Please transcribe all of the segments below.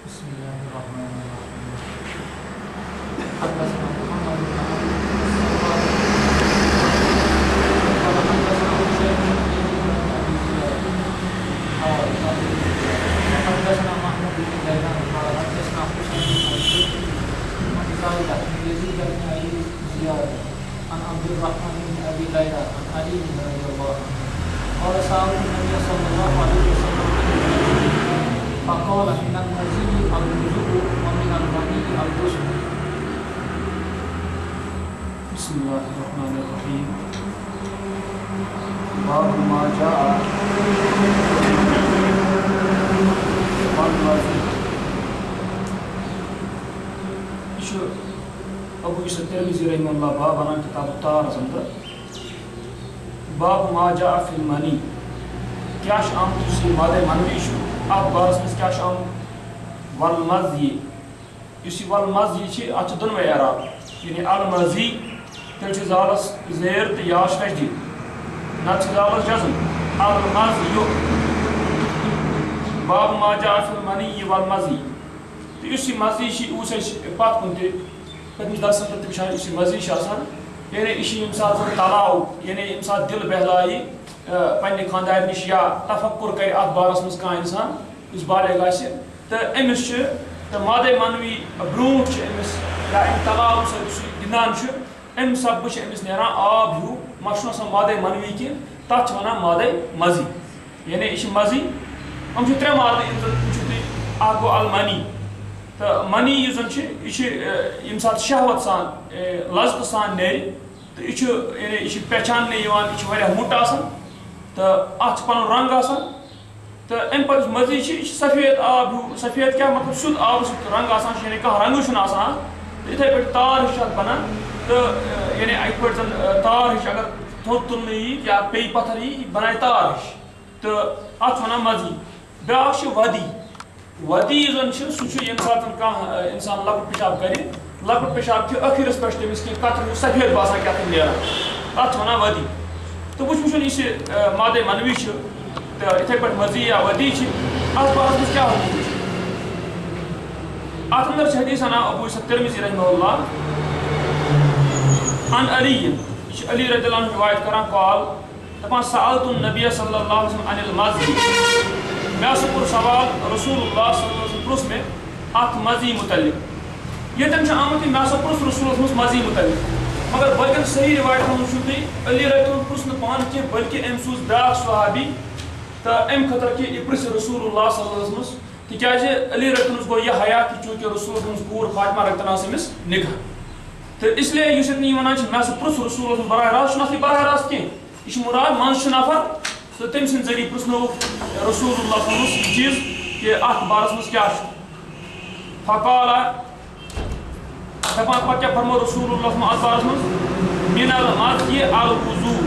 بسم الله الرحمن الرحيم. حدثنا محمد بن عبد قال حدثنا حسين بن ابي زياد حدثنا محمود بن غيلان قال حدثنا حسين بن زايد عن يزيد بن ابي زياد عن عبد الرحمن بن ابي ليلى عن علي رضي الله عنه قال سألت النبي صلى الله عليه وسلم فقال من المزي الوضوء ومن المني الغسل. بسم الله الرحمن الرحيم. باب ما جاء والمزي. شو ابو يوسف الترمذي رحمه الله باب عن كتاب الطهارة زنده باب ما جاء في المني. کیا شام تسی مادہ منوی شو اب بارس مس کیا شام والمزی یسی والمزی چھ اچ دنوے اعراب یعنی المزی تل چھ زالس زیر تہ یاش تشدید نت چھ زالس جزم المزی باب ما جاء في المنی والمزی تو یسی مزی چھ اوس پات کن تہ پتمس درسن تہ بشار یسی مزی چھ آسان یعنی اسی امسال تلاو یعنی امسال دل بہلائی پنہ خاندار نش یا تفکر کر ات بارس مز کان انسان اس بالغ آسہ تو امس تو مادہ منوی برونٹ امس یا ام تلاو گندان ام سب امس نیران آب ہیو مشن آسان مادہ منوی کی تک ونان مادہ مزی یعنی یہ مزی ہم ترے مادہ اخ گو المنی تو منی یہ زن یم سات شہوت سان لذت سان نیرِ تو یہ یعنی یہ پہچاننے یہ موٹ آسان تو ات پن رنگ آسان تو ام پتہ مزید سفید آب ہیو سفید کیا مطلب سیود آب رنگ آسان یعنی کھانا رنگ چھُنہٕ آسان اتھے پٲٹھۍ تار ہِش بنان تو یعنی اتھ پٲٹھۍ زن تار ہِش اگر تھوٚد تُلنہٕ یی یا پیٚیہِ پتھر یی بنایہِ تار ہِش تو اتھ ونان مزی بیاکھ چھُ ودی ودی زن سُہ چھُ ییٚمہِ ساتہٕ کانٛہہ انسان لۄکُٹ پیشاب کرِ لۄکُٹ پیشاب کہِ ٲخرس پٮ۪ٹھ تٔمِس کینٛہہ قطرٕ سفید باسان کیٛاہ نیران اتھ ونان ودی تو وچھُن یُس یہِ مادہ منوی چھُ تو اتھے پٲٹھۍ مزی یا ودی چھِ اتھ بارس منٛز کیٛاہ حکم چھُ اتھ اندر چھِ حدیث انان ابو یوسف الترمذی رحمہ اللہ عن علی یہ علی رضی اللہ عنہ روایت کران قال دپان سألت النبی صلی اللہ علیہ وسلم عن المزی میں ہسا کوٚر سوال رسول اللہ صلی اللہ علیہ وسلم پرُژھ مےٚ اتھ مزی متعلق ییٚتٮ۪ن چھُ آمُت یہِ مےٚ ہسا پرُژھ رسولس منٛز مزی متعلق مگر باقین صحیح روایتن منٛز چھُ تُہۍ علی رضی اللہ عنہ پرُژھ نہٕ پانہٕ کینٛہہ بلکہِ أمۍ سوٗز بیٛاکھ صحابی تو امہِ خٲطرٕ کہِ یہِ پرٛژھِ رسول اللہ صلی اللہ علیہ وسلم تِکیٛازِ علی رضی اللہ عنہ گوٚو یہِ حیا کہِ چوٗنٛکہِ رسول ہٕنٛز کوٗر فاطمہ رضی اللہ عنہَس أمِس نِکاح تہٕ اِسلیے یُس ییٚتٮ۪ن یہِ وَنان چھِ مےٚ ہسا پرُژھ رسول اللہ براہ راست چھُنہٕ اَتھ یہِ براہ راست کینٛہہ یہِ چھُ مُراد منٛزٕ چھُ نفر تہٕ تٔمۍ سٕنٛدۍ ذٔریعہٕ پرٛژھنووُکھ رسول اللہ صلی اللہ علیہ وسلم یہِ چیٖز کہِ اَتھ بارس منٛز کیٛاہ چھُ فقالا دپان پتہٕ کیٛاہ فرموو رسول اللہ صلی اتھ بارس منٛز من المزی الوضوء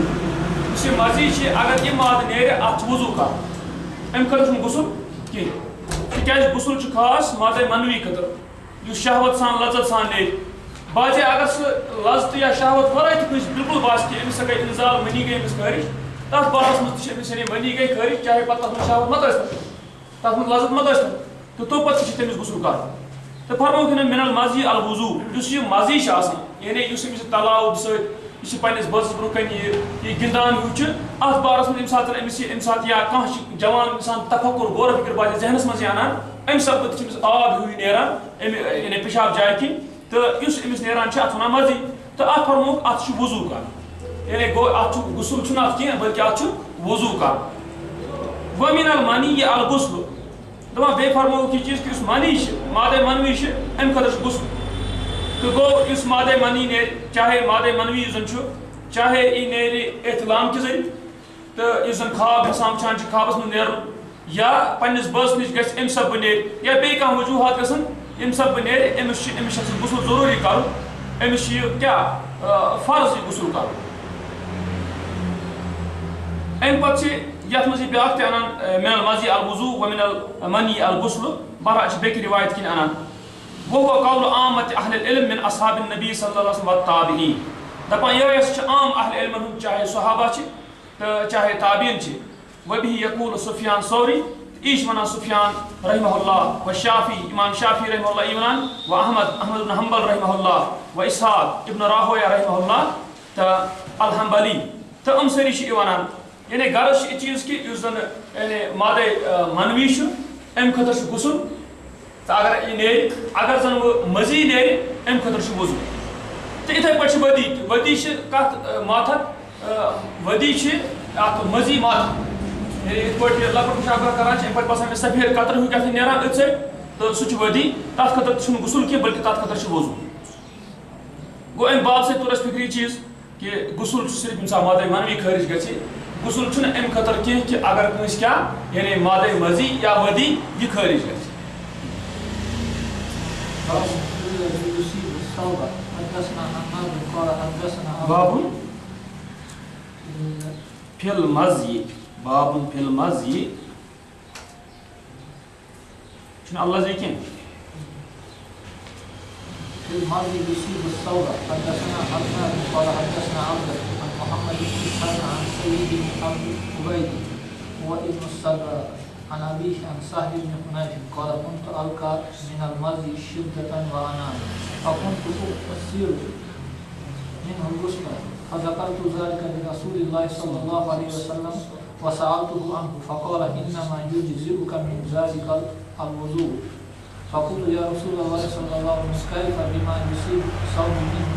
یُس یہِ مزی چھِ اگر یہِ مادٕ نیرِ اتھ چھُ وضوٗ کرُن امہِ خٲطرٕ چھُنہٕ غسل کینٛہہ تِکیٛازِ غسل چھُ خاص مادہ منوی خٲطرٕ یُس شہوت سان لذت سان نیرِ باجے اگر سُہ لذت یا شہوت ورٲے تہِ کٲنٛسہِ بالکل باسہِ کہِ أمِس گٔے انزال منی گٔے أمِس خٲرج تتھ بارس منٛز تہِ چھِ أمِس یعنی منی گٔے خٲرج چاہے پتہٕ تتھ منٛز شہوت مت ٲسۍتن تتھ منٛز لذت مت ٲسۍتن تہٕ تو پتہٕ تہِ چھِ تٔمِس غسل کرُن تہٕ فرمووُکھ من المزی الوضوء یُس یہِ مزی چھُ آسان یعنی یُس أمِس تلاو سۭتۍ یہِ چھِ پننِس بٲژَس برونٛہہ کَنہِ یہِ گِنٛدان ہیوٗ چھُ اتھ بارس منٛز ییٚمہِ ساتہٕ أمِس یہِ اَمہِ ساتہٕ یا کانٛہہ چھُ جوان اِنسان تفکر غور فِکر باسہِ ذہنس منٛز یہِ اَنان اَمہِ سببہٕ تہِ چھِ أمِس آب ہیوٗ نیران اَمہِ یعنی پِشاب جایہِ کِنۍ تہٕ یُس أمِس نیران چھُ اتھ ونان مزی تہٕ اتھ فرمووُکھ اتھ چھُ وضوٗ کرُن یعنی گوٚو اتھ چھُ غسل چھُنہٕ اتھ کینٛہہ بلکہِ اتھ چھُ وضوٗ کرُن ومن المنی الغسل دپان بیٚیہِ فرمووُکھ یہِ چیٖز کہِ یُس منی چھِ مادہ منوی چھِ امہِ خٲطرٕ چھُ غسل تہٕ گوٚو یُس مادہ منی نیرِ چاہے مادہ منوی یُس زن چھُ چاہے یہِ نیرِ احتلام کہِ ذٔریعہٕ تہٕ یُس زن خواب اِنسان وٕچھان چھِ خوابس منٛز نیرُن یا پننِس بٲژ نِش گژھِ امہِ سببہٕ نیرِ یا بیٚیہِ کانٛہہ وجوٗہات گژھن ییٚمہِ سببہٕ نیرِ أمِس چھُ أمِس چھُ غسل ضروٗری کرُن أمِس چھُ یہِ کیٛاہ فرض یہِ غسل کرُن امہِ پتہٕ چھِ یتھ منٛز یہِ بیاکھ تہِ انان من المزی الوضوء ومن المنی الغسل بہرحال چھِ بیٚکہِ روایت کِنۍ انان وهو قول عامة أهل العلم من أصحاب النبي صلى الله عليه وسلم والتابعين دپان یہ چھُ عام اہل علمن ہُنٛد چاہے صحابہ چھِ تہٕ چاہے تابعین چھِ وبه يقول سفیان ثوری ایش ونان سفیان رحمہ اللہ و شافی امام شافی رحمہ اللہ ایمان و احمد بن حنبل رحمہ اللہ و اسحاق ابن راہویہ رحمہ اللہ تو الحنبلی تو ساری ونان یعنی غرض یہ چیز کہ اس زن یعنی مادے منوی ام خطر غسل تو اگر یہ نیرِ اگر زن وہ مزید نیرِ ام خطر وضو تو اتھے پٲٹھۍ چھِ ودی ودی کت ماتھت ودی ات مزی ماتھت یعنی ات پٲٹھۍ لۄکُٹ مشابہ کران ام پتہٕ باسان مےٚ سفید قطر ہیوٗ کیٛاہ نیران أتھۍ سۭتۍ تو سُہ چھُ ودی تتھ خٲطرٕ تہِ چھُنہٕ غسل کینٛہہ بلکہِ تتھ خٲطرٕ چھُ وضو گوٚو امہِ باب سۭتۍ توٚر اَسہِ فِکری چیٖز کہ غسل صرف ییٚمہِ ساتہٕ مادے منوی خٲرج گژھِ غسل چھُنہٕ امہِ خٲطرٕ کینٛہہ کہ اگر کٲنٛسہِ کیٛاہ یعنی مادے مزی یا ودی یہِ خٲرج گژھِ بابن فی المزی بابن فی المزی چھُنہٕ اللہ زی کینٛہہ في الماضي يصيب الثوب حدثنا حسان قال حدثنا عبد عن محمد بن اسحاق عن سيد بن عبيد وابن الصبر عن ابيه عن سهل بن حنيف قال كنت القى من الماضي شدة وعناء فكنت اسير منه الغسل فذكرت ذلك لرسول الله صلى الله عليه وسلم وسألته عنه فقال انما يجزئك من ذلك الوضوء فقلت يا رسول الله صلى الله عليه وسلم كيف بما يصيب ثوب منه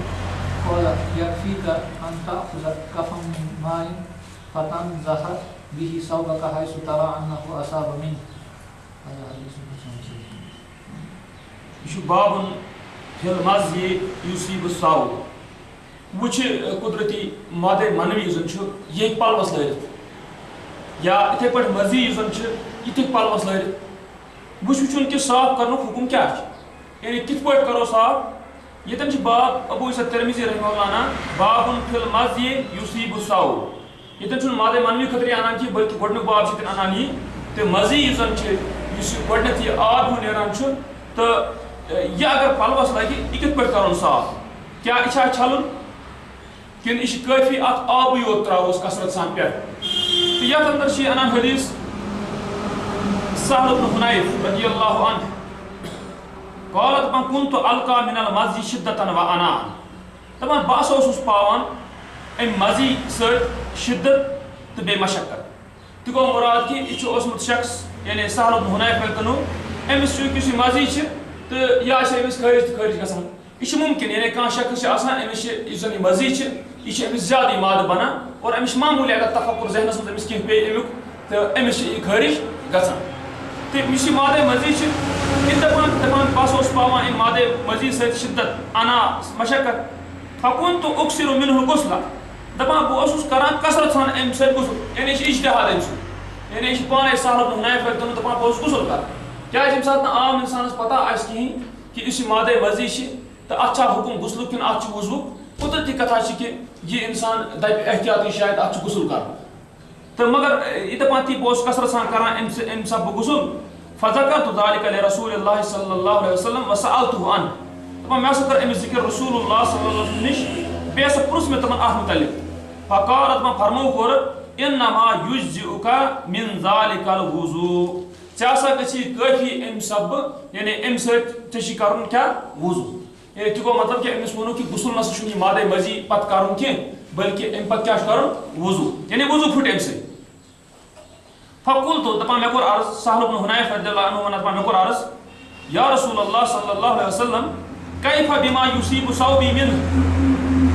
قال يكفيك أن تأخذ كفا من ماء فتنزح به ثوبك حيث ترى أنه أصاب منه هذا حديث یہ باب فی المزی یصیب الثوب وچ قدرتی مادے منوی زن یہ پلوس لٲرِتھ یا اتھے پٲٹھۍ مزی زن یہ پلوس لٲرِتھ وچھُن کہ صاف کرنُک حکم کیا یعنی کِتھ پٲٹھۍ کرو صاف یتن باب ابو عیسیٰ ترمذی رحمہ اللہ عنہ بابن فی المزی یصیب الثوب یتن مادے منوی خٲطرٕ انان کینٛہہ بلکہ گۄڈنیُک باب چھِ تِم انان یہِ تہٕ مزی یُس زن یُس گۄڈنیتھ یہِ آب ہیوٗ نیران چھُ تہٕ یہِ اگر پلوس لگہِ یہِ کِتھ پٲٹھۍ کرُن صاف کیٛاہ یہِ چھا چھلُن کِنہٕ یہِ چھِ کٲفی اتھ آبٕے یوت تراووس کثرت سان پٮ۪ٹھ تہٕ یتھ اندر چھِ انان حدیث سہل بن حنیف رضی اللہ عنہ قالت من كنت القى من المزی شدة وعناء دپان بہٕ ہسا اوسُس پاوان امہِ مزی سۭتۍ شدت تہٕ بیٚیہِ مشقت تہِ گوٚو مُراد کہِ یہِ چھُ اوسمُت شخص یعنی سہل بن حنیف کٔنو أمِس چھُ یُس یہِ مزی چھِ تہٕ یہِ آسہِ أمِس خٲرج تہٕ خٲرج گژھان یہِ چھُ مُمکِن یعنی کانٛہہ شخص چھُ آسان أمِس چھِ یُس زن یہِ مزی چھِ یہِ چھِ أمِس زیادٕ مادٕ بنان اور أمِس چھِ معموٗلی اگر تفکر ذہنس منٛز أمِس کینٛہہ پیٚیہِ امیُک تہٕ أمِس چھِ یہِ خٲرج گژھان تہٕ یُس یہِ مادے مزی چھِ یہِ دپان بہٕ ہسا اوسُس پاوان امہِ مادے مزی سۭتۍ شدت انا مشقت فكنت اكثر منه الغسل دپان بہٕ اوسُس کران کثرت سان امہِ سۭتۍ غسل یعنی یہِ چھِ اجتہاد أمۍ سُنٛد یعنی یہِ چھِ پانے سہل بن حنیف دپان بہٕ اوسُس غسل کران کیٛازِ ییٚمہِ ساتہٕ نہٕ عام انسانس پتہ آسہِ کِہیٖنۍ کہِ یُس یہِ مادے مزی چھِ تہٕ اتھ چھا حکم غسلُک کِنہٕ اتھ چھُ وضوٗ قدرتی کتھا چھِ کہِ یہِ انسان دپہِ احتیاطی شاید اتھ چھُ غسل کرُن تہٕ مگر یہِ دپان تی بہٕ اوسُس کثرت سان کران امہِ سببہٕ غسل فذكرت ذلك لرسول الله صلى الله عليه وسلم وسألته عنه دپان مےٚ ہسا کٔر أمِس ذِکر رسول اللہ صلی اللہ علیہ وسلم نِش بیٚیہِ ہسا پرُژھ مےٚ تِمن اتھ مُتعلق فقال دپان فرموو کوٚرُکھ انما يجزئك من ذلك الوضوء ژےٚ ہسا گژھی کٲفی امہِ سببہٕ یعنی امہِ سۭتۍ ژےٚ چھُے کرُن کیٛاہ وضوٗ یعنی تہِ گوٚو مطلب کہِ أمِس ووٚنُکھ کہِ غسل نسا چھُنہٕ یہِ مادے مزی پتہٕ کرُن کینٛہہ بلکہِ امہِ پتہٕ کیٛاہ چھُ کرُن وضوٗ یعنی وضوٗ پھُٹہِ امہِ سۭتۍ فقلت دپان مےٚ کوٚر عرض سہل بن حنیف رضی اللہ عنہ ونان دپان مےٚ کوٚر عرض یا رسول اللہ صلی اللہ علیہ وسلم کیف بما یصیب ثوبی منہ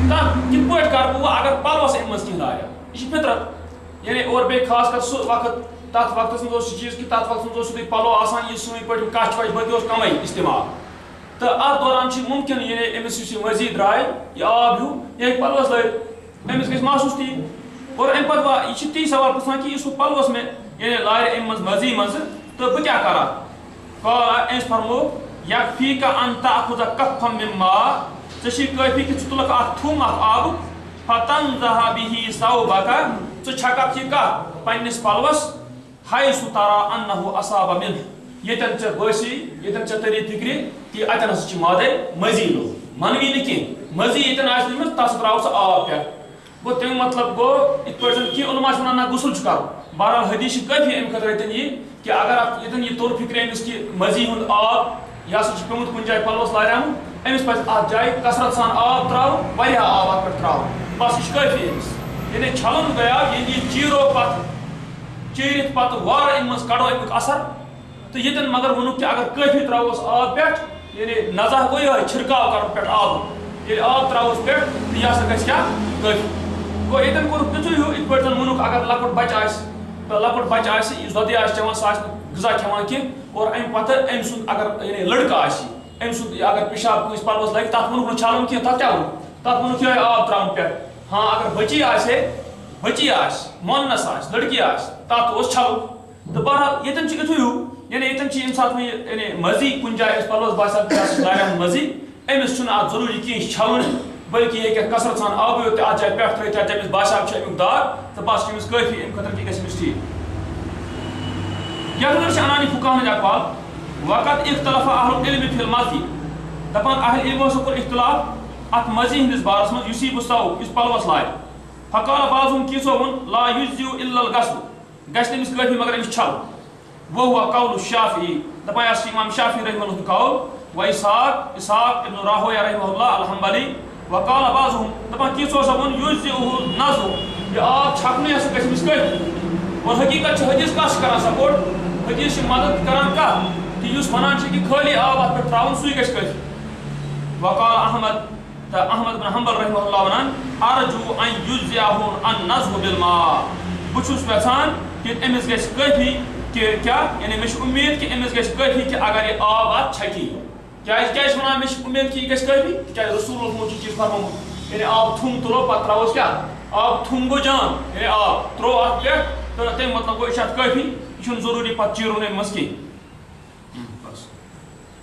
تتھ کِتھ پٲٹھۍ کرٕ بہٕ وۄنۍ اگر پلوس امہِ منٛز کینٛہہ لارِ یہِ چھِ فطرت یعنی اور بیٚیہِ خاص کر سُہ وقت تتھ وقتس منٛز اوس سُہ چیٖز کہِ تتھ وقتس منٛز اوس سیوٚدُے پلو آسان یہِ سٲنۍ پٲٹھۍ کچھ وچھ بٔدی اوس کمٕے استعمال تہٕ اتھ دوران چھُ مُمکِن یعنی أمِس یُس یہِ مزیٖد درٛاے یہِ آب ہیوٗ یہِ ہیٚکہِ پلوس لٲرِتھ أمِس گژھِ محسوٗس تی اور امہِ پتہٕ یہِ چھِ تی سوال پرژھان کہِ یُس ہُہ پلوس مےٚ یعنی لارِ امہِ منٛز مزی منٛزٕ تہٕ بہٕ کیٛاہ کرٕ قال أمِس فرموو یکفیٖک ان تأخذ کفا من ماء ژےٚ چھُے کٲفی کہِ ژٕ تُلکھ اکھ تھوٚم اکھ آبُک فتنزح به ثوبك ژٕ چھککھ یہِ کتھ پننِس پلوس حیث ترى انه اصاب منه ییٚتٮ۪ن ژےٚ بٲسی ییٚتٮ۪ن ژےٚ تری فِکرِ کہِ اتٮ۪ن ہسا چھِ مادے مزی لوٚگ منوی نہٕ کینٛہہ مزی ییٚتٮ۪ن آسہِ نِمٕژ تتھ تراو ژٕ آب پٮ۪ٹھ گوٚو تمیُک مطلب گوٚو یِتھ پٲٹھۍ زن کینٛہہ علما چھِ ونان نہ غسل چھُ کرُن بہرحال حدیث کافی ام خطر یہ کہ اگر یہ طور فکر امس کہ مزی ہند آب یہ سا پیومت کن جائے پلوس لارم امس پہ ات جائے کثرت سان آب تراؤ واریاہ آب ات پہ تراؤ بس یہ کافی امس یعنی چھلن گیا یہ چیرو پتہ چیرت پتہ وار ام من کڑو امیک اثر تو یہ مگر ونک کہ اگر کافی تراوس آب پہ یعنی نظر گو یہ چھڑکاو کر پہ آب یہ آب تراوس پہ تو یہ سا گھس کیا کافی گو یہ کور تیتھے ہیو ات پہ ونک اگر لکٹ بچہ آس تو لکٹ بچہ آس دودی آس چوان سہ غذا کھوان کی اور ام پتہ ام سند اگر یعنی لڑکہ آس ام سند اگر پیشاب کس پلوس لگہ تک ونک چھلن کی تک کیا ون تک ونک یہ آب تراؤن پہ ہاں اگر بچی آس مونس آس لڑکی آس تک اس چھلن تو بہرحال یہ یتھے ہیو یعنی یتن یم سات یعنی مزی کن جائے پلوس باسان لارن مزی امس ات ضروری کہیں چھلن بلکہ یہ کثرت سان آب ات جائے پہ ترت امس باسان امیک دار تو بس امس کافی ام خطر کہ گھس ٹھیک یہ انانی فقہن اقوال وقت اختلف اہل العلم فی المزی دپان اہل علمو سا کور اختلاف ات مزی ہندس بارس من یصیب الثوب اس پلوس لائے فقال بعضهم کیسو ون لا یجزئ الا الغسل گھس امس کافی مگر امس چھل وهو قول الشافعي دپان یہ امام شافعی رحمہ اللہ قول و اسحاق ابن راہویہ رحمہ اللہ الحنبلی وقال بعضهم دپان کیسو سا ون یجزئه النزو یہ آب چھکنی اس گھس امس کافی اور حقیقت حدیث کس کران سپورٹ حدیث مدد کران کا کہ اس ونان کہ خالی آب ات پہ تراؤن سوی گھس کافی وقال احمد بن حنبل رحمہ اللہ ونان ارجو ان یجزئه النزو بالماء بچھس ویسان کہ امس گھس کافی کہ کیا یعنی مش امید کہ امس گھس کافی کہ اگر یہ آب ات چھکی کیا ونان مش امید کہ یہ گھس کافی کیا رسول اللہ چیز فرمو یعنی آب تھم تلو پتہ تراوس کیا آب تھم گو جان یعنی آب ترو ات پہ تو تم مطلب گو یہ کافی یہ ضروری پتہ چیرون امس کی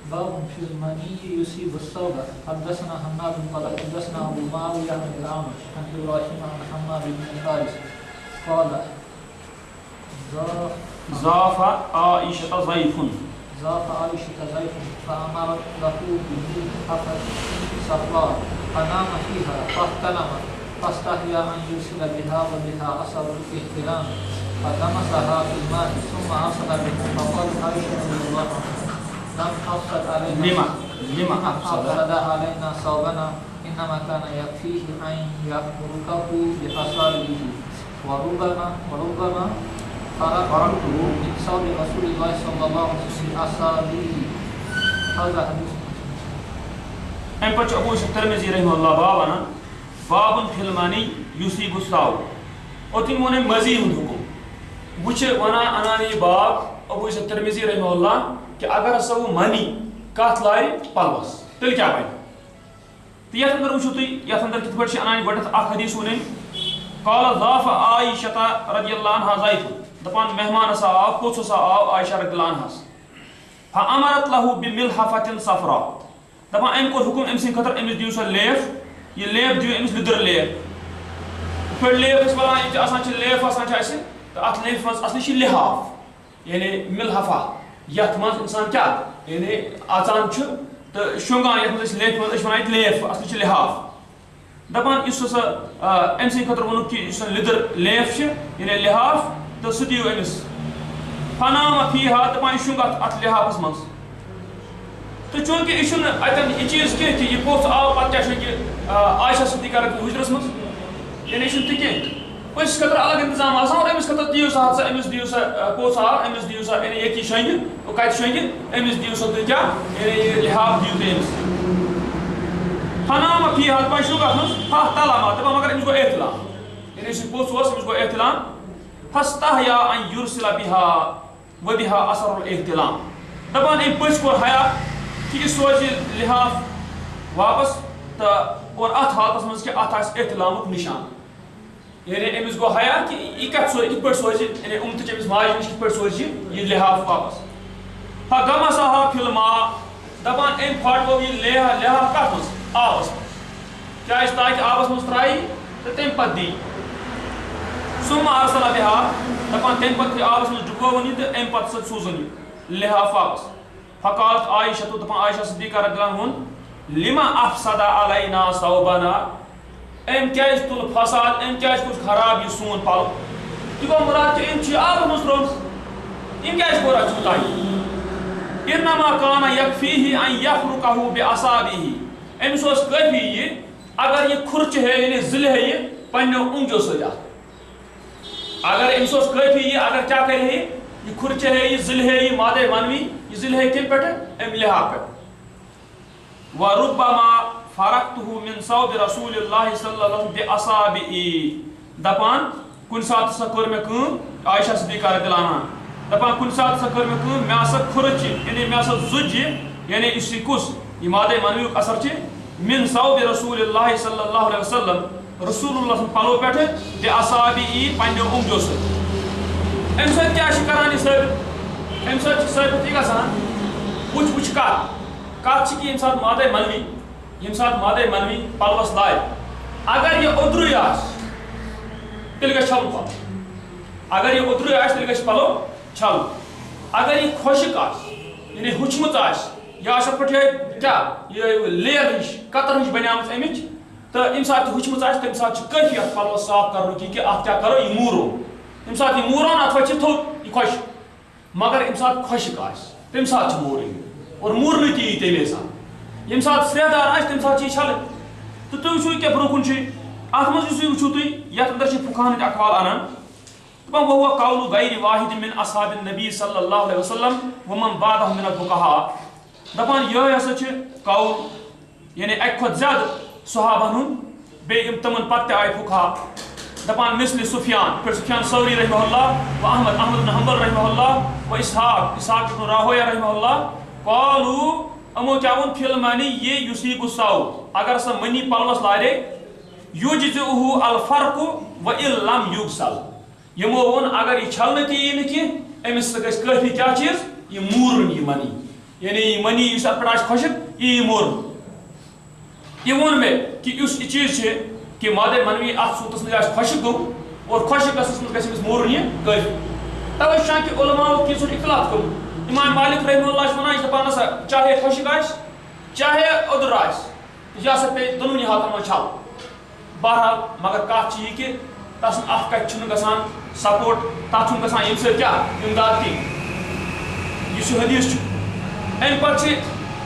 باب في المني يصيب الثوب حدثنا حماد قال حدثنا ابو معاويه عن الاعمش عن ابراهيم عن حماد بن الحارث قال ضاف عائشة ضيف فامرت له بملحفة صفراء فنام فيها فاحتلم فاستحيا ان يرسل بها وبها اثر الاحتلام فلمسها في الماء ثم ارسل بها فقال عائشة رضي الله عنها لم حفظت علينا ثوبنا انما كان يكفيه ان يحركه باصابعه وربما فرقته من ثوب رسول الله صلى الله عليه وسلم باصابعه هذا حديث ام پچ ابو ترمذی رحمہ اللہ بابنا باب فی المنی یصیب الثوب اوتن مونے مزی ہند حکم وچ ونا انانی باب ابو ترمذی رحمہ اللہ کہ اگر سا وہ منی کت لائے پلوس تیل کیا بن تو یہ اندر وچھو تھی یہ اندر کت پہ انانی گڈت اخ حدیث ونن قال ضاف عائشہ رضی اللہ عنہا ضیف دپان مہمان سا آو کوچ سا آو عائشہ رضی اللہ عنہا فامرت له بملحفة صفراء دپان ام کو حکم ام سن خطر امس دیو سا لیف یہ لیف دیو امس لدر لیف پھر لیف اس والا یہ آسان چھ لیف آسان چھ ایسے تو ات لیف مز اصلی چھ لحاف یعنی ملحفہ یت مز انسان کیا یعنی اچان تو شونگان یت مز لیف مز ونان لیف اصل چھ لحاف دپان اس ام سن خطر ونک کہ اس لدر لیف یعنی لحاف تو سہ دیو امس فنام فیہا دپان شونگ ات لحافس مز تو چونکہ یہ اتن یہ چیز کی کہ یہ پوچھ آو پتہ کیا کہ عائشہ صدیقہ رضی حجرس مز یعنی یہ تہ کی اس خطر الگ انتظام آسان اور امس خطر دیو سا امس دیو سا پوچھ آو امس دیو سا یعنی ایک ہی شنگ وہ کت شنگ امس دیو سا تو کیا یعنی لحاف دیو تو امس فنام فیہا دپان شونگ ات مز فاحتلم دپان مگر امس گو احتلام یعنی اس پوچھ امس گو احتلام فاستحیا ان یرسل بها وبها اثر الاحتلام دپان ام پچ کور حیا کہ یہ سوچ لحاف واپس تو اور ات حالت مز کہ ات آس احتلامک نشان یعنی امس گو حیا کہ یہ کت سوچ کت پہ سوچ یعنی امت امس ماج نش کت پہ سوچ یہ لحاف واپس فغمسها فی الماء دپان ام پھٹو یہ لحاف کت مز آبس مز کیا اس تاکہ آبس مز ترائی تو تم پتہ دی ثم ارسل بها دپان تم پتہ آبس مز ڈبوون تو ام پتہ سوزن لحاف واپس فقالت عائشہ تو دپان عائشہ صدیقہ رضی اللہ عنہ لما افسد علینا ثوبنا ام کیاز تل فساد ام کیاز کچھ خراب یہ سون پل یہ گو مراد کہ ام آب مز تروم ام کیا کور چھوٹائی انما کان یکفیہ ان یفرقہ بعصابہ امس اوس کافی یہ اگر یہ کھرچ ہے یعنی ضلع ہے یہ پنو اونجو سجا اگر امس اوس کافی یہ اگر کیا کرے یہ کھرچ ہے یہ ضلع ہے یہ مادہ منوی یہ ضلع ہے کن پہ ام لحا پہ وربما فرقته من صوب رسول اللہ صلی اللہ علیہ وسلم بعصابہ دپان کن سات سا کر میں کم عائشہ صدیقہ رضی اللہ عنہ دپان کن سات سا کر میں کم میں سا کھرچ یعنی میں سا زج یعنی اسی کس یہ مادہ منوی اثر چھ من صوب رسول اللہ صلی اللہ علیہ وسلم رسول اللہ صلی پلو پہ بعصابہ پنو اونجو سے ام سات کیا کران یہ ثابت ام سات ثابت یہ گژھان وچ کت کہ یم سات مادہ منوی یم سات مادہ منوی پلوس لائے اگر یہ ادرے آس تیل گژھِ چھلُن پلو اگر یہ ادرے آس تیل گژھِ پلو چھلُن اگر یہ خۄشک آس یعنی ہُچمٕژ آس یہ آس اتھ پٮ۪ٹھ کیا یہ لیر ہش قطر ہش بنیامٕژ امِچ تہٕ ییٚمہِ ساتہٕ یہِ ہُچمٕژ آسہِ تَمہِ ساتہٕ چھُ کٲفی اتھ پلوس صاف کرنُک کہِ اتھ کیٛاہ کرو یہِ موٗرو ییٚمہِ ساتہٕ یہِ موٗرون اتھ وَتھِ تھوٚد یہِ خۄشک مگر ییٚمہِ ساتہٕ خۄشک آسہِ تَمہِ ساتہٕ چھُ موٗرٕنۍ اور موٗرنہٕ تہِ یی تَمے ساتہٕ ییٚمہِ ساتہٕ سرٛیٚہہ دار آسہِ تَمہِ ساتہٕ چھِ یہِ چھلٕنۍ تہٕ تُہۍ وٕچھِو یہِ کیٛاہ برونٛہہ کُن چھُ اتھ منٛز یُس یہِ وٕچھِو تُہۍ یتھ اندر چھِ فُقہاہن ہٕنٛدۍ اقوال انان دپان وهو قول غیر واحد من اصحاب النبی صلی اللہ علیہ وسلم ومن بعدہ من الفقہاء دپان یہ ہسا چھ قول یعنی اکہ کھۄتہٕ زیادٕ صحابن ہُنٛد بیٚیہِ تمن پتہٕ تہِ آیہِ فقہاء دپان مثل سفیان سفیان ثوری رحمہ اللہ و احمد بن حنبل رحمہ اللہ و اسحاق بن راہویہ رحمہ اللہ قالوا امو کیا وون فی المانی یہ یصیب الصوب اگر سا منی پلوس لارے یجزئہ الفرق وان لم یغسل یمو وون اگر یہ چھلنہ تہِ یی نہٕ کینٛہہ أمِس گژھِ کٲفی کیا چیز یہ موٗرن یہ منی یعنی یہ منی یُس اتھ پٮ۪ٹھ آسہِ خۄشک یہِ موٗرن یہ وون مےٚ کہ یُس یہ چیز چھِ کہ مادہ منوی اتھ صورتس منٛز آسہِ خۄشک گوٚمُت اور خۄشک گژھنس منٛز گژھِ أمِس موٗرن یہ کٲفی توے چھُ کہ علماء کینٛژھن اختلاف کوٚرمُت امام مالک رحمہ اللہ چھُ ونان یہِ چھِ دپان ہسا چاہے خۄشک آسہِ چاہے اوٚدُر آسہِ یہِ ہسا پیٚیہِ دۄنوٕنی حالتن منٛز چھلُن بہرحال مگر کتھ چھِ یہِ کہ تس اتھ کتہِ چھُنہٕ گژھان سپورٹ تتھ چھُنہٕ گژھان ییٚمہِ سۭتۍ کیٛاہ امداد کینٛہہ یُس یہِ حدیث چھُ امہِ پتہٕ چھِ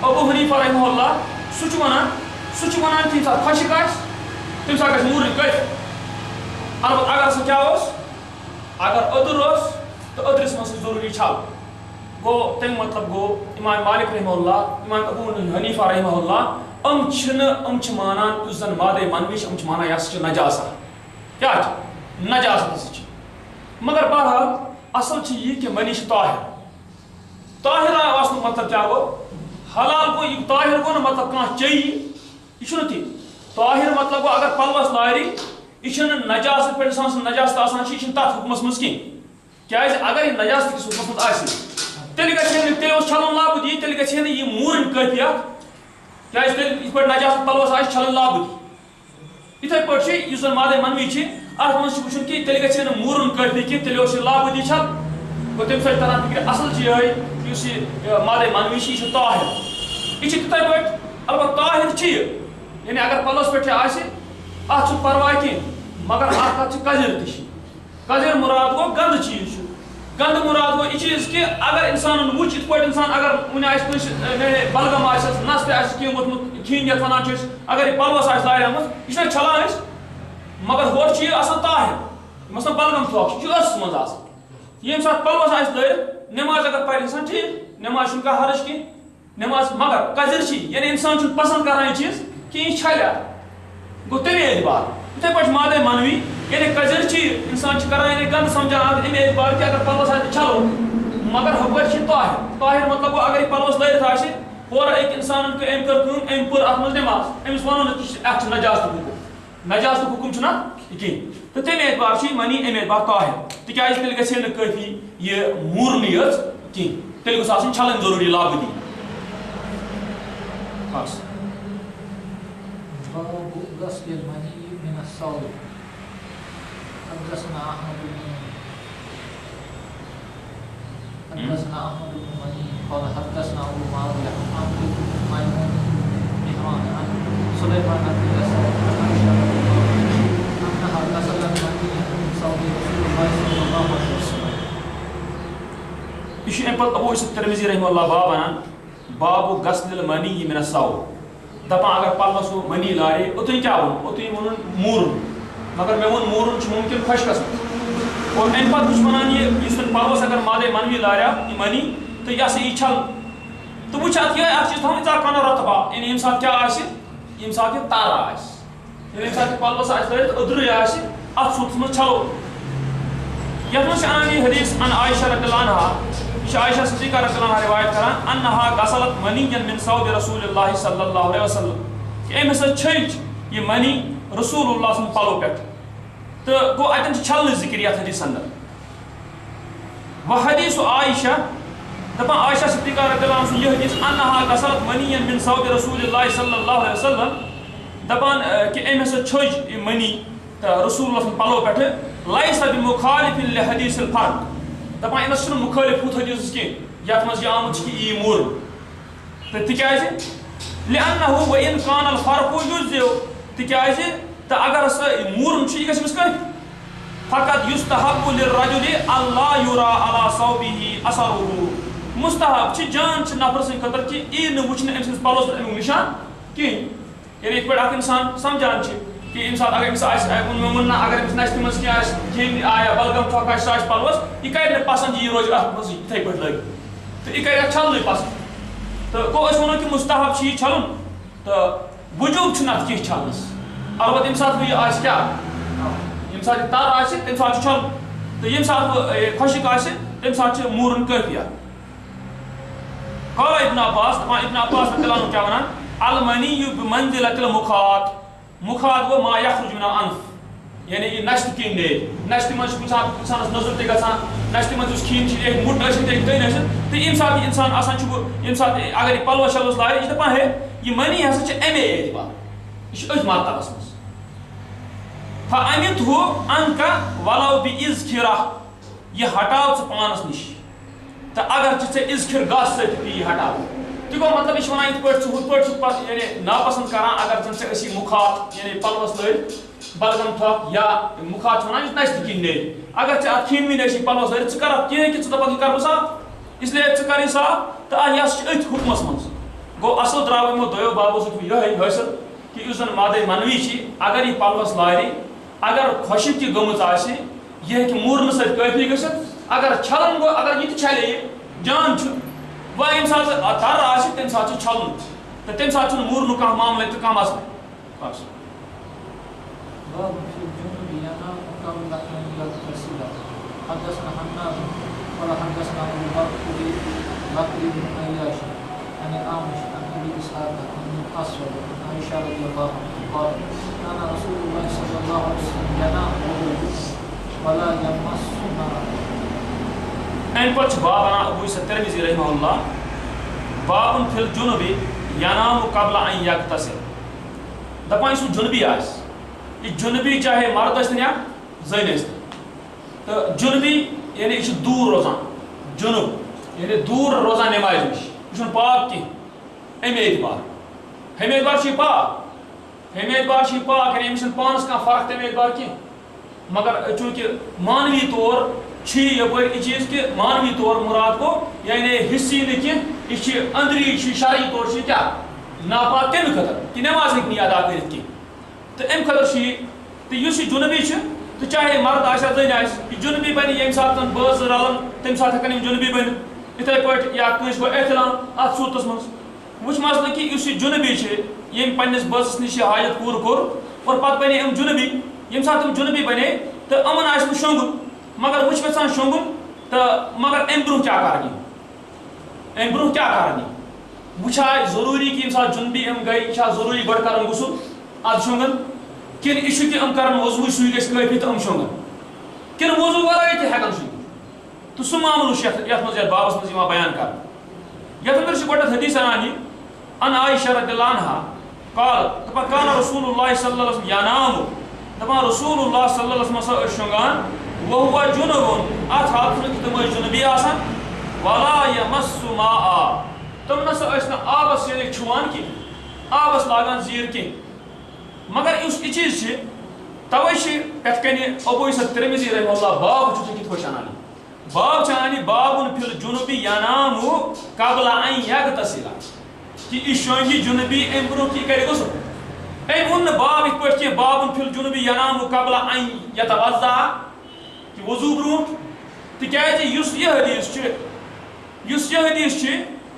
ابو حنیفہ رحمہ اللہ سُہ چھُ ونان کہ ییٚمہِ ساتہٕ خۄشک آسہِ تمہِ ساتہٕ گژھِ موٗرٕنۍ کٲفی البتہ اگر سُہ کیٛاہ اوس اگر اوٚدُر اوس تہٕ اوٚدرِس منٛز چھُ ضروٗری چھلُن گوٚو تمیُک مطلب گوٚو امام مالک رحمہ اللہ امام ابو حنیفہ رحمہ اللہ ام چھِ مانان یُس زن مادہ منوی چھِ ام چھِ مانان یہِ ہسا چھِ نجاسہ کیا چھِ نجاست ہسا چھِ مگر بہرحال اصل چھِ یہِ کہ منی چھِ طاہر آسنُک مطلب کیا گوٚو حلال گوٚو یہِ طاہر گوٚو نہٕ مطلب کانٛہہ چیٚیہِ یہِ چھُنہٕ تی طاہر مطلب گوٚو اگر پلوس لارِ یہِ چھُنہٕ نجاست پٮ۪ٹھ انسان سٕنٛز نجاست آسان چھِ یہِ چھُنہٕ تتھ حُکمس منٛز کینٛہہ کیازِ اگر یہِ نجاست کِس حُکمس منٛز آسہِ تیٚلہِ گژھِ ہے نہٕ تیٚلہِ اوس چھلُن لابُد یہِ تیٚلہِ گژھِ ہے نہٕ یہِ موٗرٕنۍ کٲفی اتھ کیازِ تیٚلہِ یِتھ پٲٹھۍ نجاست پلوس آسہِ چھلٕنۍ لابُد یِتھے پٲٹھۍ چھِ یُس زن مادہ منوی چھِ اتھ منٛز چھُ وٕچھُن کہ تیٚلہِ گژھِ ہے نہٕ موٗرُن کٲفی کینٛہہ تیٚلہِ اوس یہِ لابُدی چھل گوٚو تمہِ سۭتۍ تران فِکرِ اصل چھِ یِہے یُس یہِ مادہ منوی چھِ یہِ چھُ طاہر یہِ چھِ تِتھے پٲٹھۍ البتہ طاہر چھِ یہِ یعنی اگر پلوس پٮ۪ٹھ یہِ آسہِ اتھ چھُنہٕ پرواے کینٛہہ مگر اتھ چھِ کزِر تہِ چھِ کزِر مُراد گوٚو گنٛدٕ چیٖز چھُ گنٛدٕ مُراد گوٚو یہِ چیٖز کہ اگر انسانن وٕچھ یِتھ پٲٹھۍ انسان اگر وُنہِ آسہِ کٲنٛسہِ بلغم آسٮ۪س نس تہِ آسہِ کینٛہہ ووٚتھمُت کھیٖن یتھ ونان چھِ أسۍ اگر یہِ پلوس آسہِ لاریمٕژ یہِ چھِنہ چھلان أسۍ مگر ہورٕ چھِ یہِ آسان طاہر مثلاً بلغم تھوک یہِ چھُ ٲسس منٛز آسان ییٚمہِ ساتہٕ پلوس آسہِ لٲرِتھ نٮ۪ماز اگر پرِ انسان ٹھیٖک نٮ۪ماز چھُنہٕ کانٛہہ حرج کینٛہہ نٮ۪ماز مگر کزِر چھِ یعنی انسان چھُنہٕ پسنٛد کران یہِ چیٖز کہِ یہِ چھلہِ اَتھ گوٚو تمے اعتبار یِتھے پٲٹھۍ مادہ منوی یعنی کزِر چھِ انسان چھِ کران یعنی گنٛدٕ سمجھان اتھ امے اعتبار کہِ اگر پلوس آسہِ چھلو مگر ہُپٲرۍ چھِ طاہر مطلب گوٚو اگر یہِ پلوس لٲرِتھ آسہِ ہورٕ أکۍ انسانن أمۍ کٔر کٲم أمۍ پٔر اتھ منٛز نٮ۪ماز أمِس وَنو نہٕ کہِ اتھ چھُ نجاستُک حُکم نجاستُک حُکم چھُنہ یہِ کینٛہہ تہٕ تمے اعتبار چھِ یہِ منی امے اعتبار طاہر تِکیازِ تیٚلہِ گژھِ ہے نہٕ کٲفی یہِ موٗرنٕے یٲژ کینٛہہ تیٚلہِ گوٚژھ آسٕنۍ چھلٕنۍ ضروٗری لابُدی بس باب غسل المني من الصوب حدثنا احمد بن مني قال حدثنا ابو معاويه عن عمرو بن ميمون مهران عن سليمان بن يسار عن عائشه انها غسلت المني من صوب رسول الله صلى الله عليه وسلم پتہ ابو یوسف ترمذی رحمہ اللہ باب انان باب غسل المنی من الثوب دپان اگر پلوس منی لارے اوتن کیا ون اوتن ون مورن مگر میں ون مورن چھ ممکن خشکس اور ان پتہ کچھ ونان یہ اس پلوس اگر مادے منوی لاریا یہ منی تو یہ سے چھل تو وہ چاہت یہ اچھ تھون ذا کنا رتبہ ان انسان کیا آسی انسان کے تار آسی ان انسان کے پلوس آسی ادر آسی ات سوت میں چھلو یتمش انانی حدیث ان عائشہ رضی اللہ عنہا عائشہ صدیقہ رضی اللہ عنہا روایت کران انہا غسلت منیا من ثوب رسول اللہ صلی اللہ علیہ وسلم کہ ایم سے چھج یہ منی رسول اللہ صلی اللہ علیہ وسلم پٹ تو گو اتن چھل ذکر یت حدیث اندر وہ حدیث عائشہ دپان عائشہ صدیقہ رضی اللہ عنہ یہ حدیث انہا غسلت منیا من ثوب رسول اللہ صلی اللہ علیہ وسلم دپان کہ ایم سے چھج یہ منی رسول اللہ صلی اللہ علیہ وسلم پٹ ليس بمخالف لحديث الفرق دپان امس چھ مخالف ہوت حدیث کی یت مز یہ آمت کہ ای مور تکیاز لانه وان كان الفرق يجزئ تکیاز تا اگر اس مور چھ یہ گژھمس کہ فقط يستحب للرجل الله يرى على ثوبه اثره مستحب چھ جان چھ نفر سن خاطر کہ ای نہ وچھن امس پلوس پر نشان کی یعنی ایک بڑا انسان سمجھان چھ کہ انسان اگر امس من اگر امس نشت مز کیا کھین آیا بلغم تھوکا ساش پلوس یہ کر پسند یہ روز ات مز تھے پٹ لگ تو یہ کر چھلن پسند تو کو اس ونو کہ مستحب چھ چھلن تو وجوب چھ نت کی چھلنس البتہ ام سات یہ آس کیا یم سات تار آس تم سات چھل تو یم سات خشک آس تم سات مورن کافیا قال ابن عباس رضی اللہ عنہ کیا ونان المنی بمنزلۃ المخاط مخاط گو ما یخرج من الانف یعنی یہ نشت کین دے نشت من انسانس نظر تے گژھان نشت من اس کھین چھ ایک مٹ ٲسِتھ ایک دٔنۍ ٲسِتھ تہٕ ییٚمہِ ساتہٕ انسان آسان چھُ ییٚمہِ ساتہٕ اگر یہِ پلوس شلوس لارِ یہِ چھِ دپان ہے یہِ مٔنی ہسا چھِ اَمے اعتبار یہِ چھِ أتھۍ مرتبس منٛز فَأَمِتْهُ عَنْكَ وَلَوْ بِإِذْخِرَةٍ یہِ ہٹاو ژٕ پانس نِش تہٕ اگر ژٕ ژےٚ اِذخِر گاسہٕ سۭتۍ تہِ یہِ ہٹاو تہِ گوٚو مطلب یہِ چھُ ونان یِتھ پٲٹھۍ ژٕ ہُتھ پٲٹھۍ چھُکھ یعنی ناپسنٛد کران اگر زن ژےٚ ٲسی مُخاط یعنی پلوس لٲرۍ بلغم تھوک یا مُخاط چھُ ونان یُس نشتہٕ کِنۍ نیرِ اگر ژےٚ اتھ کھیٖنوٕنۍ ٲسی پلوس لٲرِتھ ژٕ کر اتھ کینٛہہ کہ ژٕ دپکھ یہِ کر بہٕ صاف اس لیے ژٕ کر یہِ صاف تہٕ یہِ ہسا چھُ أتھۍ حُکمس منٛز گوٚو اصل درٛاو یِمو دۄیو بابو سۭتۍ یِہوٚے حٲصِل کہ یُس زن مادے منوی چھِ اگر یہِ پلوس لارِ اگر خۄشِک تہِ گٔمٕژ آسہِ یہِ ہیٚکہِ موٗرنہٕ سۭتۍ کٲفی گٔژھِتھ اگر چھلن گوٚو اگر یہِ تہِ چھلے یہِ جان چھُ وۄنۍ ییٚمہِ ساتہٕ تر آسہِ تمہِ ساتہٕ چھُ چھلُن تہٕ تمہِ ساتہٕ چھُنہٕ موٗرنُک کانٛہہ معاملہٕ تہِ کانٛہہ مسلہٕ بس باب في الجنوب ينام قبل أن يغتسل حدثنا حناد قال حدثنا أبو بكر بن عياش عن الأعمش عن أبي إسحاق عن الأسود عن عائشة رضي الله عنها قال كان رسول الله صلى الله عليه وسلم ينام ولا يمس ماء. ان پتہ باب انا ابو عیسیٰ ترمذی رحمہ اللہ باب فی الجنوب ینام قبل ان یغتسل دپان یُس جنوبی آسہِ یہ جنوبی چاہے مرد ٲسِن یا زٔنۍ ٲسِن تہٕ جنوبی یعنی یہ دوٗر روزان جنوب یعنی دوٗر روزان نمازِ نِش یہِ چھُنہٕ پاک کینٛہہ اَمہِ اعتبار ہمہِ اعتبار چھُ یہِ پاک ہمہِ اعتبار چھُ یہِ پاک یعنی أمِس چھنہٕ پانس کانٛہہ فرق تَمہِ اعتبار کینٛہہ مگر چوٗنٛکہِ مانوی طور چھِ یپٲرۍ یہِ چیٖز کہِ مانوی طور مراد گوٚو یعنی حِصی نہٕ کینٛہہ یہِ چھِ أنٛدری چھِ شرعی طور چھِ یہِ کیٛاہ ناپاک کَمہِ خٲطرٕ کہِ نٮ۪ماز ہیٚکہِ نہٕ یہِ ادا کٔرِتھ کینٛہہ تہٕ اَمہِ خٲطرٕ چھُ یہِ تہٕ یُس یہِ جنوبی چھُ تہٕ چاہے مرد آسہِ یا زٔنۍ آسہِ یہِ جنوبی بنہِ ییٚمہِ ساتہٕ زن بٲژ رلان تمہِ ساتہٕ ہٮ۪کن یِم جنوبی بٔنِتھ یِتھٕے پٲٹھۍ یا کٲنٛسہِ گوٚو احتلام اتھ صوٗرتس منٛز وٕچھ مسلہٕ کہِ یُس یہِ جنوبی چھِ ییٚمۍ پننِس بٲژس نِش یہِ حاجت پوٗرٕ کوٚر اور پتہٕ بنے یِم جنوبی ییٚمہِ ساتہٕ یِم جنوبی بنے تہٕ یِمن آسہِ نہٕ شۄنٛگُن مگر وٕچھ یژھان شۄنٛگُن تہٕ مگر امہِ برونٛہہ کیٛاہ کرن یِم امہِ برونٛہہ کیٛاہ کرن یِم وٕچھا ضروٗری کہِ ییٚمہِ ساتہٕ جنوبی یِم گٔے یہِ چھا ضروٗری گۄڈٕ کرُن غسُل ادٕ شۄنٛگن کِنہٕ یہِ چھُ کہِ یِم کرن وضوٗ سُے گژھِ کٲفی تہٕ یِم شۄنٛگن کِنہٕ وضوٗ ورٲے تہِ ہٮ۪کن شۄنٛگِتھ تہٕ سُہ معاملہٕ چھُ یتھ منٛز یتھ بابس منٛز یِوان بیان کرنہٕ یتھ انٛدر چھِ گۄڈنٮ۪تھ حدیث انان یہِ ان عائشہ رضی اللہ عنہا قال دپان کان رسول اللہ صلی اللہ علیہ وسلم ینام دپان رسول اللہ صلی اللہ علیہ وسلم ہسا ٲسۍ شۄنٛگان وهو جنوب اتھ حالتس منٛز کہِ تِم ٲسۍ جنوبی آسان ولا یمس ماء تِم نسا ٲسۍ نہٕ آبس یعنی چھُوان کینٛہہ آبس لاگان زیٖر کینٛہہ مگر یُس یہِ چیٖز چھِ توے چھِ پٮ۪ٹھ کنہِ ابو عیسیٰ ترمذی رحمہ اللہ باب چھُ کِتھ پٲٹھۍ انان باب چانی بابن فی الجنوبی ینام قبل ان یغتسل کہ یہ شونگی جنوبی ام برو کی کرے غسل ام ان باب ایک پٹ کہ بابن فی الجنوبی ینام قبل ان یتوضا کہ وضو برو تکیازِ یس یہ حدیث چھ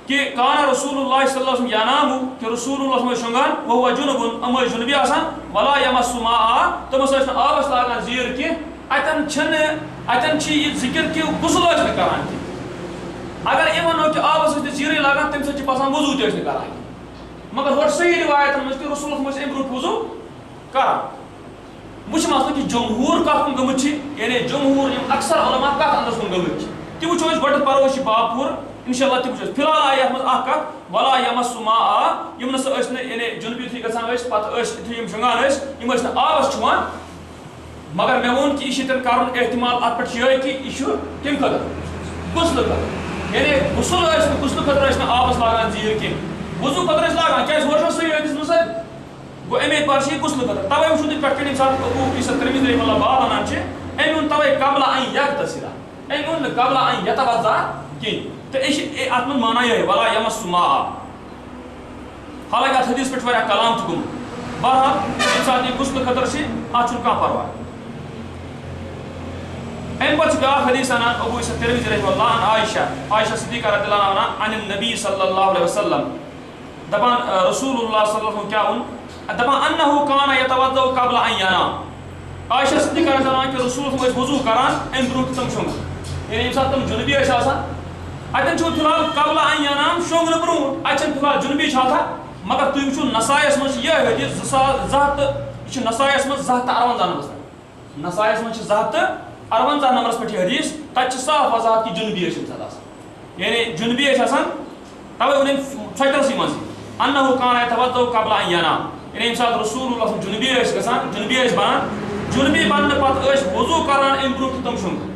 کہ کان رسول اللہ صلی اللہ علیہ وسلم ینام کہ رسول اللہ صلی اللہ علیہ وسلم شونگان وہ جنوب ام جنوبی آسان ولا یمس ماء تمس اس آبس لاگان زیر کی اتن یہ ذکر کہ غسل ٲسۍ کران اگر یہ ونو کہ آبس زیرے لاگان تم سے باسان وضو تہ کران مگر ہور صحیح روایتن مجھ کہ رسول اللہ صلی اللہ علیہ وسلم وضو کران وچھ مسئلہ کہ جمہور کت کن گمت یعنی جمہور اکثر علماء کت اندس کن گمت تہ وچھو اس بڑھ پروش باب پور انشاءاللہ تہ وچھو فی الحال آئی مز اخ کت ولا یمس ماء یم نس یعنی جنوبی تھی گژھان پتہ یم شونگان یم آبس چھوان مگر میں وون کہ یہ کرن احتمال ات پہ یہ کہ یہ کم خطر غسل خطر یعنی غسل خطر آبس لاگان زیر کی وضو خطر لاگان کیا ہو صحیح حدیث مز گو امی پار غسل خطر توے وچھو تھی پہ کن سات ابو عیسیٰ ترمذی رحمہ اللہ باب ونان ام اون توے قبل ان یغتسل ام اون قبل ان یتوضا کین تو ات من مانا یہ ولا یمس ماء حالانکہ ات حدیث پہ کلام تہ گوٚمُت بہرحال انسان یہ غسل خطر سے ات چھُنہٕ کانٛہہ پرواے ام پتہ بیاکھ حدیث انان ابو عیسیٰ ترمذی رحمہ اللہ عن عائشہ صدیقہ رضی اللہ عنہا عن النبی صلی اللہ علیہ وسلم دپان رسول اللہ صلی اللہ علیہ وسلم کیا ان دپان انه کان یتوضا قبل ان ینام عائشہ صدیقہ رضی اللہ عنہا کہ رسول اللہ وضو کران ام برونٛہہ تم شونگان یعنی ییٚمہِ ساتہٕ تم جنوبی ٲسۍ آسان اتن چھُ فی الحال قبل ان ینام شونگنہٕ برونٛٹھ اتہِ چھنہٕ فی الحال جنوبی چھِ آسان مگر تُہۍ وٕچھِو نسائیَس منٛز چھِ یہِ حدیث 2000 یہ چھُ نسائیَس منٛز 258 نمبرس پٮ۪ٹھ نسائیَس منٛز چھِ 258 نمبرس پٮ۪ٹھ یہِ حدیث تتہِ چھِ صاف وضاحت کہ جنوبی ٲسۍ ییٚمہِ ساتہٕ آسان یعنی جنوبی ٲسۍ آسان توے ووٚن أمۍ ژھۄٹٮ۪لسٕے منٛز انه کان یتوضا قبل ان ینام یعنی ییٚمہِ ساتہٕ رسول اللہ جنوبی ٲسۍ گژھان جنوبی ٲسۍ بنان جنوبی بننہٕ پتہٕ ٲسۍ وضو کران امہِ برونٛٹھ تم شونگان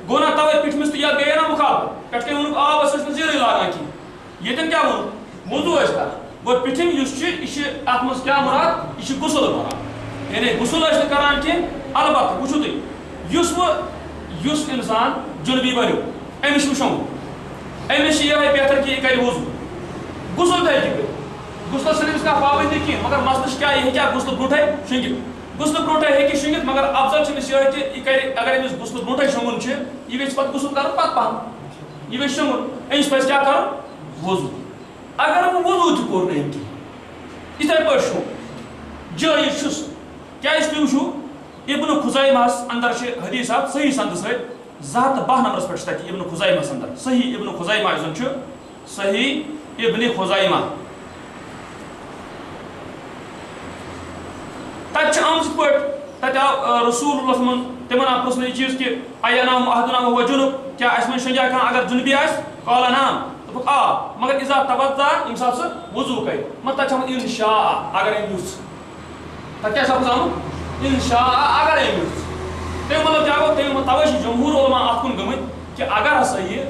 گوٚو نا توے پِٹھمِس تہٕ یتھ گٔیے نا مُخالفت پٮ۪ٹھٕ کَنۍ ووٚنُکھ آبس ٲسۍ نہٕ زیٖرٕے لاگان کِہیٖنۍ ییٚتٮ۪ن کیٛاہ ووٚنُکھ وضو ٲسۍ کران گوٚو پِٹھِم یُس چھُ یہِ چھُ اتھ منٛز کیٛاہ مُراد یہِ چھُ غسل مراد یعنی غسل ٲسۍ نہٕ کران کینٛہہ البتہ وٕچھِو تُہۍ یُس انسان جنوبی بنیو أمِس چھُ شونگُن أمِس چھِ یِہوٚے بہتر کہ یہِ کرِ وضو غسل تہِ ہیٚکہِ کٔرِتھ غسلس چھنہٕ أمِس کانٛہہ پابندی کینٛہہ مگر مسلہٕ چھُ کیٛاہ یہِ ہیٚکیٛاہ غسلہٕ برونٛٹھے شونگِتھ غسلہٕ برونٛٹھے ہیٚکہِ شونگِتھ مگر افضل چھُ أمِس یِہوٚے کہ یہِ کرِ اگر أمِس غسلہٕ برونٛٹھے شونگُن چھُ یہِ ویژھِ پتہٕ غسل کرُن پتہٕ پہن یہِ ویژھِ شونگُن أمِس پزِ کیٛاہ کرُن وضو اگر وۄنۍ وضو تہِ کوٚر نہٕ أمۍ کینٛہہ یِتھے پٲٹھۍ شونگ جٲیز چھُس کیٛازِ تُہۍ وٕچھِو ابن خزیمہس اندر چھِ حدیث اکھ صحیح سند سۭتۍ 212 نمبرس پٮ۪ٹھ چھِ تتہِ ابن خزیمہس اندر صحیح ابن خزیمہ یُس زن چھُ صحیح ابن خزیمہ تتہِ چھِ آمژ یِتھ پٲٹھۍ تتہِ آو رسول اللہ صلی تمن آو پرژھنہٕ یہِ چیٖز کہ اینام احدنا وهو جنوب کیٛاہ اسہِ منٛز شۄنٛگیا کانٛہہ اگر جنوبی آسہِ قال نعم دوٚپُکھ آ مگر اذا توضا ییٚمہِ ساتہٕ سُہ وضو کرِ مطلب تتہِ چھِ آمُت انشاء اگر أمۍ یُژھ تتہِ کیٛاہ چھُ آمُت انشاء اگر أمۍ یُژھ تمیُک مطلب کیٛاہ گوٚو تمیُک توے چھِ جمہوٗر علما اتھ کُن گٔمٕتۍ کہ اگر ہسا یہِ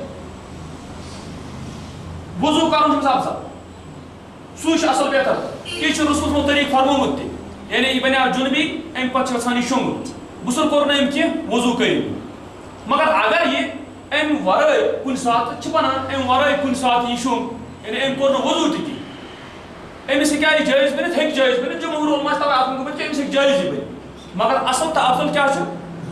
وضو کرُن چھُ أمِس افضل سُے چھُ اصل بہتر یہِ چھُ رسول صٲبُن طریٖقہٕ فرمومُت تہِ یعنی یہِ بنیٛاو جنوبی امہِ پتہٕ چھُ یژھان یہِ شونگُن غسل کوٚر نہٕ أمۍ کینٛہہ وضو کٔرِو مگر اگر یہِ امہِ ورٲے کُنہِ ساتہٕ چھِ بنان امہِ ورٲے کُنہِ ساتہٕ یہِ شونگ یعنی أمۍ کوٚر نہٕ وضو تہِ کینٛہہ أمِس ہیٚکیٛاہ یہِ جٲیز بٔنِتھ ہیٚکہِ جٲیز بٔنِتھ جمہوٗر علما چھِ توے اتھ کُن گٔمٕتۍ کہ أمِس ہیٚکہِ جٲیز یہِ بٔنِتھ مگر اصل تہٕ افضل کیٛاہ چھُ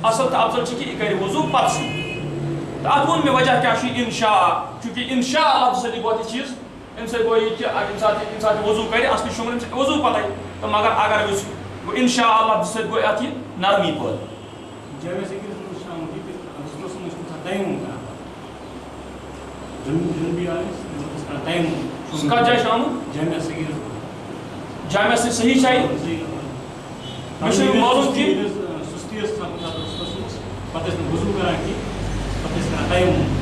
اصل تہٕ افضل چھُ کہ یہِ کرِ وضو پتہٕ شونگ تہٕ اتھ ووٚن مےٚ وجہ کیٛاہ چھُ انشاء چوٗنٛکہِ انشاء لفظ سۭتی گوٚو یہِ چیٖز امہِ سۭتۍ گوٚو یہِ کہ ییٚمہِ ساتہٕ یہِ وضو کرِ اصلی شونگُن أمِس وضو پتے تہٕ مگر اگر وٕچھ گوٚو انشاء لفظ سۭتۍ گوٚو اتھ یہِ نرمی پٲدٕ کتھ جایہِ چھُ آمُت جامع سے صحیح چاہیے مےٚ چھُنہٕ یہِ معلوٗم کینٛہہ سُستی ٲس گژھان کُنہِ ساتہٕ پتہٕ ٲسۍ نہٕ وضو کران کینٛہہ پتہٕ ٲسۍ کران تیمُم